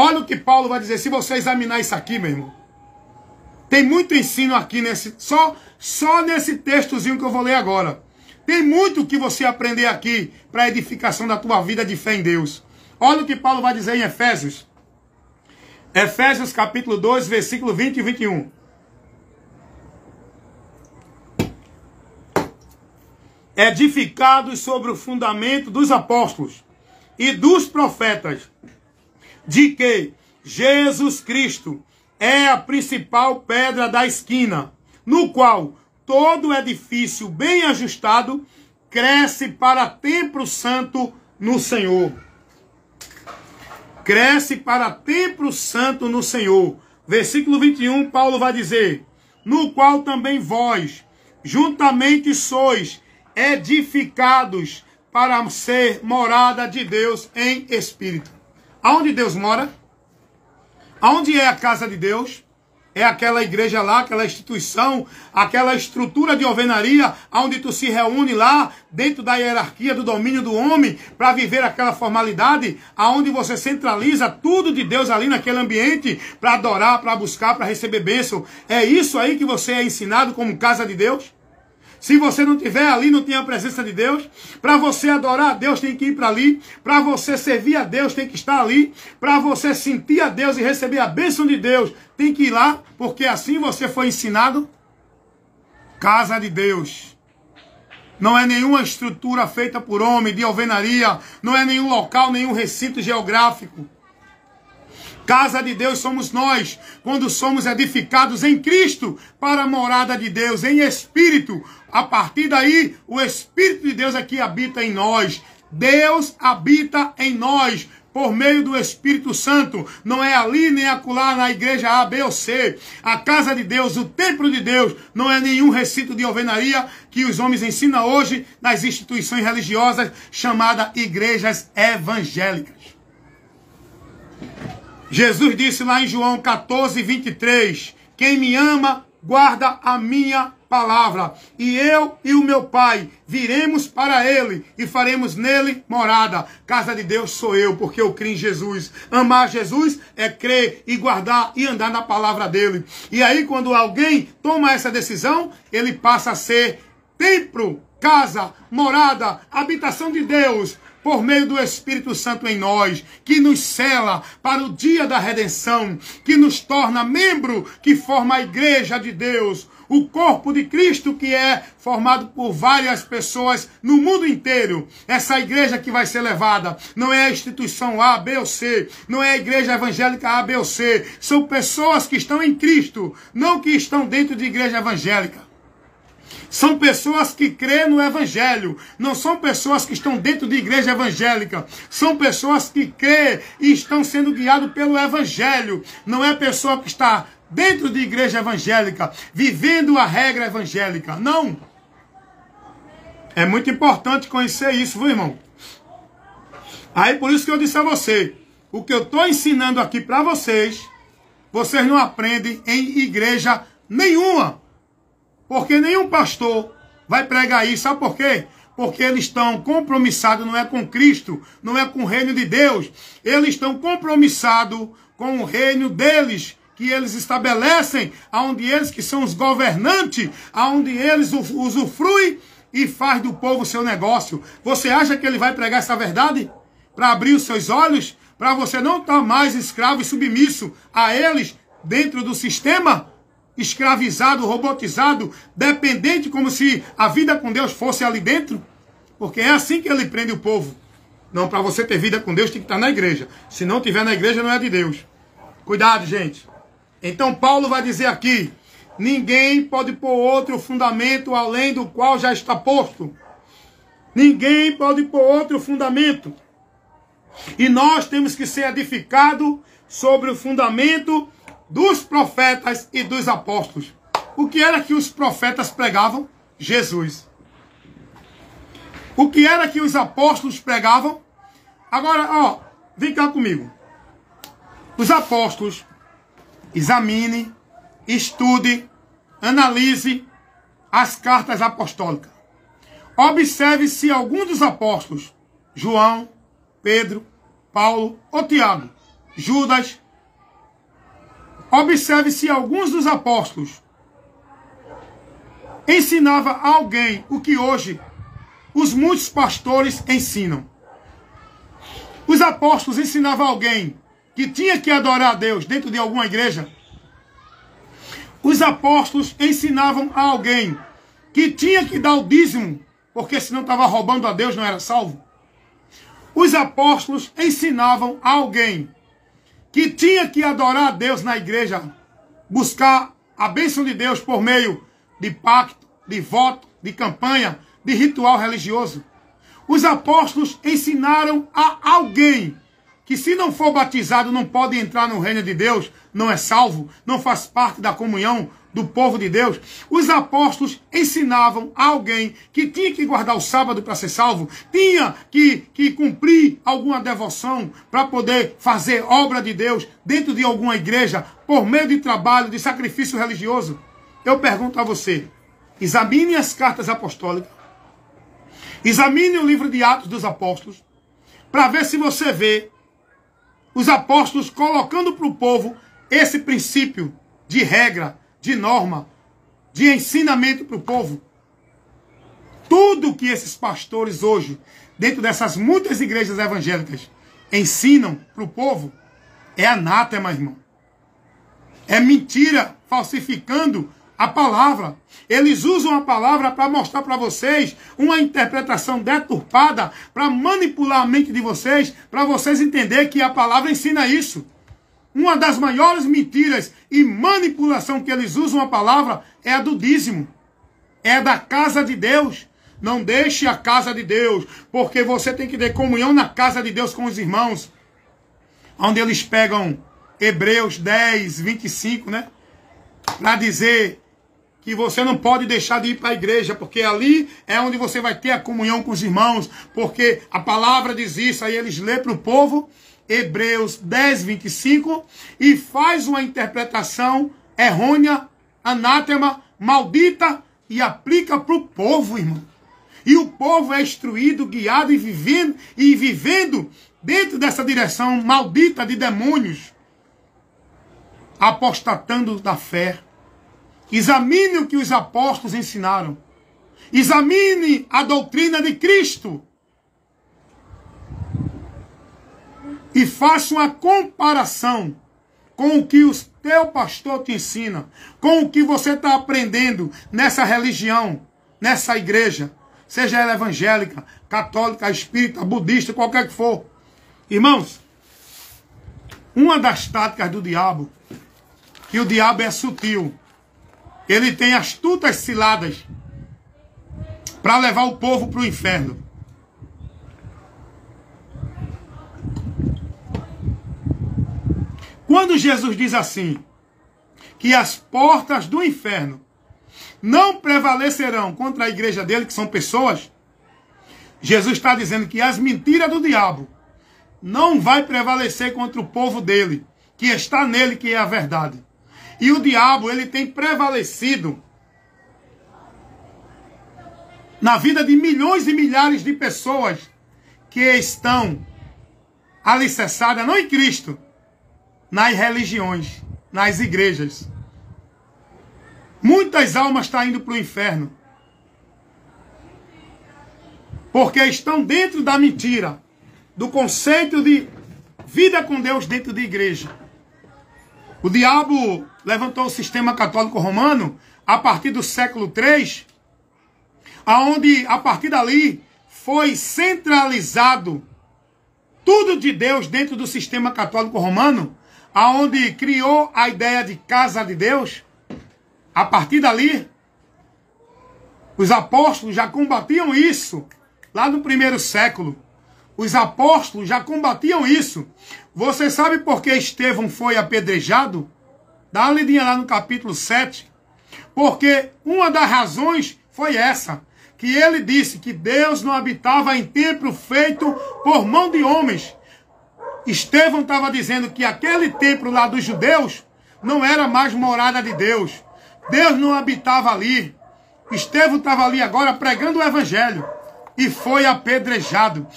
Olha o que Paulo vai dizer. Se você examinar isso aqui, meu irmão, tem muito ensino aqui nesse, só nesse textozinho que eu vou ler agora. Tem muito que você aprender aqui para a edificação da tua vida de fé em Deus. Olha o que Paulo vai dizer em Efésios. Efésios capítulo 2, versículo 20 e 21. Edificados sobre o fundamento dos apóstolos e dos profetas, de que Jesus Cristo é a principal pedra da esquina, no qual todo edifício bem ajustado cresce para templo santo no Senhor. Cresce para templo santo no Senhor. Versículo 21, Paulo vai dizer, no qual também vós, juntamente sois edificados para ser morada de Deus em espírito. Aonde Deus mora? Aonde é a casa de Deus? É aquela igreja lá, aquela instituição, aquela estrutura de alvenaria, onde tu se reúne lá, dentro da hierarquia do domínio do homem, para viver aquela formalidade, aonde você centraliza tudo de Deus ali naquele ambiente, para adorar, para buscar, para receber bênção. É isso aí que você é ensinado como casa de Deus? Se você não estiver ali, não tem a presença de Deus. Para você adorar a Deus, tem que ir para ali. Para você servir a Deus, tem que estar ali. Para você sentir a Deus e receber a bênção de Deus, tem que ir lá. Porque assim você foi ensinado. Casa de Deus. Não é nenhuma estrutura feita por homem, de alvenaria. Não é nenhum local, nenhum recinto geográfico. Casa de Deus somos nós, quando somos edificados em Cristo para a morada de Deus, em Espírito. A partir daí, o Espírito de Deus aqui habita em nós. Deus habita em nós por meio do Espírito Santo. Não é ali nem acolá na igreja A, B ou C. A casa de Deus, o templo de Deus, não é nenhum recinto de alvenaria que os homens ensinam hoje nas instituições religiosas chamadas igrejas evangélicas. Jesus disse lá em João 14, 23, quem me ama, guarda a minha palavra, e eu e o meu Pai viremos para ele e faremos nele morada. Casa de Deus sou eu, porque eu creio em Jesus. Amar Jesus é crer e guardar e andar na palavra dele. E aí quando alguém toma essa decisão, ele passa a ser templo, casa, morada, habitação de Deus, por meio do Espírito Santo em nós, que nos sela para o dia da redenção, que nos torna membro, que forma a igreja de Deus, o corpo de Cristo que é formado por várias pessoas no mundo inteiro. Essa igreja que vai ser levada não é a instituição A, B ou C, não é a igreja evangélica A, B ou C, são pessoas que estão em Cristo, não que estão dentro de igreja evangélica. São pessoas que crêem no Evangelho. Não são pessoas que estão dentro de igreja evangélica. São pessoas que crêem e estão sendo guiados pelo Evangelho. Não é pessoa que está dentro de igreja evangélica, vivendo a regra evangélica. Não. É muito importante conhecer isso, viu, irmão? Aí por isso que eu disse a você, o que eu estou ensinando aqui para vocês, vocês não aprendem em igreja nenhuma. Porque nenhum pastor vai pregar isso. Sabe por quê? Porque eles estão compromissados, não é com Cristo, não é com o reino de Deus. Eles estão compromissados com o reino deles, que eles estabelecem, aonde eles que são os governantes, aonde eles usufruem e faz do povo seu negócio. Você acha que ele vai pregar essa verdade? Para abrir os seus olhos? Para você não estar mais escravo e submisso a eles dentro do sistema? Escravizado, robotizado, dependente, como se a vida com Deus fosse ali dentro. Porque é assim que ele prende o povo. Não, para você ter vida com Deus tem que estar na igreja. Se não tiver na igreja, não é de Deus. Cuidado, gente. Então Paulo vai dizer aqui, ninguém pode pôr outro fundamento além do qual já está posto. Ninguém pode pôr outro fundamento. E nós temos que ser edificados sobre o fundamento dos profetas e dos apóstolos. O que era que os profetas pregavam? Jesus. O que era que os apóstolos pregavam? Agora, ó, vem cá comigo. Os apóstolos, examine, estude, analise as cartas apostólicas. Observe se algum dos apóstolos, João, Pedro, Paulo ou Tiago, Judas. Observe se alguns dos apóstolos ensinava a alguém o que hoje os muitos pastores ensinam. Os apóstolos ensinavam a alguém que tinha que adorar a Deus dentro de alguma igreja. Os apóstolos ensinavam a alguém que tinha que dar o dízimo, porque senão estava roubando a Deus, não era salvo. Os apóstolos ensinavam a alguém que tinha que adorar a Deus na igreja, buscar a bênção de Deus por meio de pacto, de voto, de campanha, de ritual religioso. Os apóstolos ensinaram a alguém que se não for batizado não pode entrar no reino de Deus, não é salvo, não faz parte da comunhão do povo de Deus. Os apóstolos ensinavam a alguém que tinha que guardar o sábado para ser salvo, tinha que cumprir alguma devoção para poder fazer obra de Deus dentro de alguma igreja, por meio de trabalho, de sacrifício religioso. Eu pergunto a você, examine as cartas apostólicas, examine o livro de Atos dos Apóstolos, para ver se você vê os apóstolos colocando para o povo esse princípio de regra, de norma, de ensinamento para o povo. Tudo que esses pastores hoje, dentro dessas muitas igrejas evangélicas, ensinam para o povo, é anátema, irmão. É mentira, falsificando a palavra. Eles usam a palavra para mostrar para vocês uma interpretação deturpada, para manipular a mente de vocês, para vocês entenderem que a palavra ensina isso. Uma das maiores mentiras e manipulação que eles usam a palavra é a do dízimo. É da casa de Deus. Não deixe a casa de Deus, porque você tem que ter comunhão na casa de Deus com os irmãos. Onde eles pegam Hebreus 10, 25, né? Para dizer que você não pode deixar de ir para a igreja, porque ali é onde você vai ter a comunhão com os irmãos, porque a palavra diz isso. Aí eles lêem para o povo Hebreus 10, 25 e faz uma interpretação errônea, anátema, maldita e aplica para o povo, irmão. E o povo é instruído, guiado e vivendo dentro dessa direção maldita de demônios, apostatando da fé. Examine o que os apóstolos ensinaram. Examine a doutrina de Cristo. E faça uma comparação com o que o teu pastor te ensina, com o que você está aprendendo nessa religião, nessa igreja, seja ela evangélica, católica, espírita, budista, qualquer que for. Irmãos, uma das táticas do diabo, que o diabo é sutil, ele tem astutas ciladas para levar o povo para o inferno. Quando Jesus diz assim, que as portas do inferno não prevalecerão contra a igreja dele, que são pessoas, Jesus está dizendo que as mentiras do diabo não vai prevalecer contra o povo dele, que está nele, que é a verdade. E o diabo, ele tem prevalecido na vida de milhões e milhares de pessoas que estão alicerçadas, não em Cristo, nas religiões, nas igrejas. Muitas almas estão indo para o inferno, porque estão dentro da mentira, do conceito de vida com Deus dentro de igreja. O diabo levantou o sistema católico romano a partir do século III, aonde a partir dali foi centralizado tudo de Deus dentro do sistema católico romano, aonde criou a ideia de casa de Deus. A partir dali, os apóstolos já combatiam isso, lá no primeiro século. Os apóstolos já combatiam isso. Você sabe por que Estevão foi apedrejado? Dá uma lidinha lá no capítulo 7. Porque uma das razões foi essa, que ele disse que Deus não habitava em templo feito por mão de homens. Estevão estava dizendo que aquele templo lá dos judeus não era mais morada de Deus. Deus não habitava ali. Estevão estava ali agora pregando o evangelho e foi apedrejado.